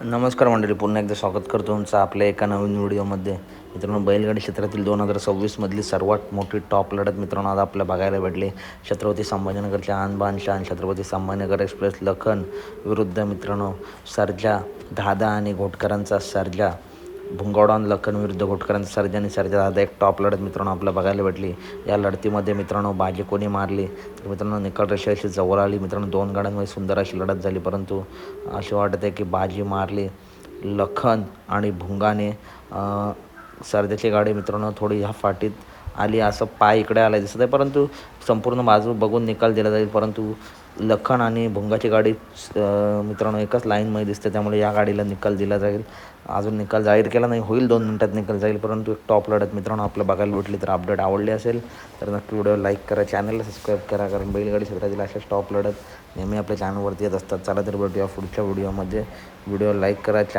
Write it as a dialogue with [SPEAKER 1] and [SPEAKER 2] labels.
[SPEAKER 1] नमस्कार मंडळी, पुन्हा एकदा स्वागत करतो तुमचं आपल्या एका नवीन व्हिडिओमध्ये. मित्रांनो, बैलगाडी क्षेत्रातील 2026मधली सर्वात मोठी टॉप लढत मित्रांनो आज आपल्याला बघायला भेटली. छत्रपती संभाजीनगरच्या आणबान शान छत्रपती संभाजीनगर एक्सप्रेस लखन विरुद्ध मित्रांनो सर्जा दादा आणि घोटकरांचा सर्जा. भुंगवडॉन लखन विरुद्ध घोटकरांचा सर्जा आणि सर्जा दादा एक टॉप लढत मित्रांनो आपल्याला बघायला भेटली. या लढतीमध्ये मित्रांनो बाजी कोणी मारली तर मित्रांनो निकाल रेषेशी जवळ आली. मित्रांनो दोन गाड्यांमध्ये सुंदर अशी लढत झाली, परंतु असे वाटत आहे की बाजी मारली लखन आणि भुंगाने. सर्जाची गाडी मित्रांनो थोडी ह्या फाटीत आली, असं पाय इकडे आला दिसत आहे, परंतु संपूर्ण बाजू बघून निकाल दिला जाईल. परंतु लखन आणि भुंगाची गाडी मित्रांनो एकाच लाईनमध्ये दिसते, त्यामुळे या गाडीला निकाल दिला जाईल. अजून निकाल जाहीर केला नाही, होईल 2 मिनिटात निकाल जाईल. परंतु एक टॉप लढत मित्रांनो आपल्याला बघायला भेटली. तर अपडेट आवडली असेल तर नक्की व्हिडिओ लाईक करा, चॅनलला सबस्क्राईब करा, कारण बैलगाडी क्षेत्रातील अशाच टॉप लढत नेहमी आपल्या चॅनलवरती येत असतात. चला तर भेटूया पुढच्या व्हिडिओमध्ये. व्हिडिओ लाईक करा, चॅनल